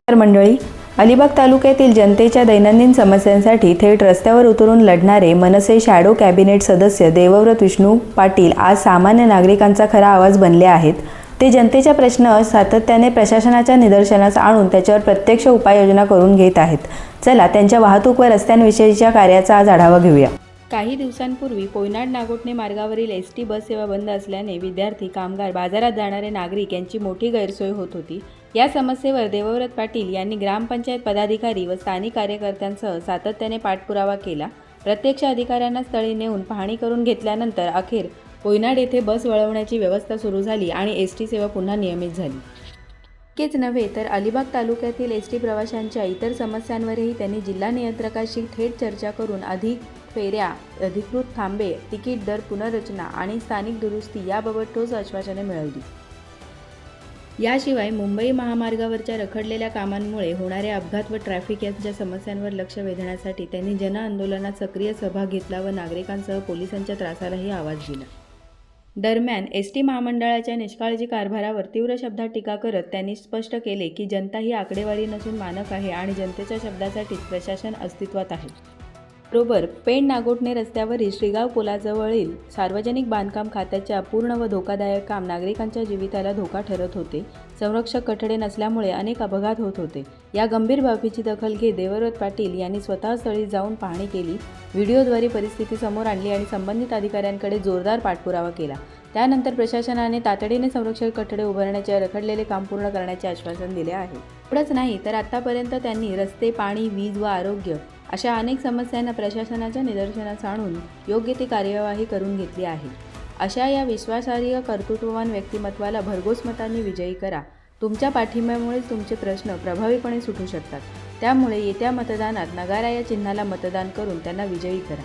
मंडळी, अलिबाग तालुक्यातील जनतेच्या दैनंदिन समस्यांसाठी थेट रस्त्यावर उतरून लढणारे मनसे शॅडो कॅबिनेट सदस्य देवव्रत विष्णू पाटील आज सामान्य नागरिकांचा खरा आवाज बनले आहेत। ते जनतेच्या प्रश्न सातत्याने प्रशासनाच्या निदर्शनास आणून त्याच्यावर प्रत्यक्ष उपाययोजना करून घेत आहेत। चला त्यांच्या वाहतूक व रस्त्यांविषयीच्या कार्याचा आज आढावा घेऊया। काही दिवसांपूर्वी कोयनाड नागोठणे मार्गावरील एसटी बस सेवा बंद असल्याने विद्यार्थी, कामगार, बाजारात जाणारे नागरिक यांची मोठी गैरसोय होत होती। या समस्येवर देवव्रत पाटील यांनी ग्रामपंचायत पदाधिकारी व स्थानिक कार्यकर्त्यांसह सातत्याने पाठपुरावा केला। प्रत्यक्ष अधिकाऱ्यांना स्थळी नेऊन पाहणी करून घेतल्यानंतर अखेर कोयनाड येथे बस वळवण्याची व्यवस्था सुरू झाली आणि एसटी सेवा पुन्हा नियमित झाली। इतकेच नव्हे तर अलिबाग तालुक्यातील एसटी प्रवाशांच्या इतर समस्यांवरही त्यांनी जिल्हा नियंत्रकाशी थेट चर्चा करून अधिक फेऱ्या, अधिकृत थांबे, तिकीट दर पुनर्रचना आणि स्थानिक दुरुस्ती याबाबत ठोस आश्वासने मिळवली। याशिवाय मुंबई महामार्गावरच्या रखडलेल्या कामांमुळे होणारे अपघात व ट्रॅफिक यांच्या समस्यांवर लक्ष वेधण्यासाठी त्यांनी जनआंदोलनात सक्रिय सहभाग घेतला व नागरिकांसह पोलिसांच्या त्रासालाही आवाज दिला। दरम्यान एसटी महामंडळाच्या निष्काळजी कारभारावर तीव्र शब्दात टीका करत त्यांनी स्पष्ट केले की जनता ही आकडेवारी नसून मानक आहे आणि जनतेच्या शब्दासाठीच प्रशासन अस्तित्वात आहे। बरोबर पेण नागोठणे रस्त्यावरील श्रीगाव पुलाजवळील सार्वजनिक बांधकाम खात्याचे अपूर्ण व धोकादायक काम नागरिकांच्या जीविताला धोका ठरत होते। संरक्षक कठडे नसल्यामुळे अनेक अपघात होत होते। या गंभीर बाबीची दखल घेत देवव्रत पाटील यांनी स्वतः स्थळी जाऊन पाहणी केली, व्हिडिओद्वारे परिस्थिती समोर आणली आणि संबंधित अधिकाऱ्यांकडे जोरदार पाठपुरावा केला। त्यानंतर प्रशासनाने तातडीने संरक्षक कठडे उभारण्याचे रखडलेले काम पूर्ण करण्याचे आश्वासन दिले आहे। एवढंच नाही तर आतापर्यंत त्यांनी रस्ते, पाणी, वीज व आरोग्य अशा अनेक समस्यांना प्रशासनाच्या निदर्शनास आणून योग्य ती कार्यवाही करून घेतली आहे। अशा या विश्वासार्ह कर्तृत्ववान व्यक्तिमत्वाला भरघोस मतांनी विजयी करा। तुमच्या पाठिंब्यामुळेच तुमचे प्रश्न प्रभावीपणे सुटू शकतात। त्यामुळे येत्या मतदानात नगारा या चिन्हाला मतदान करून त्यांना विजयी करा।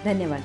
धन्यवाद।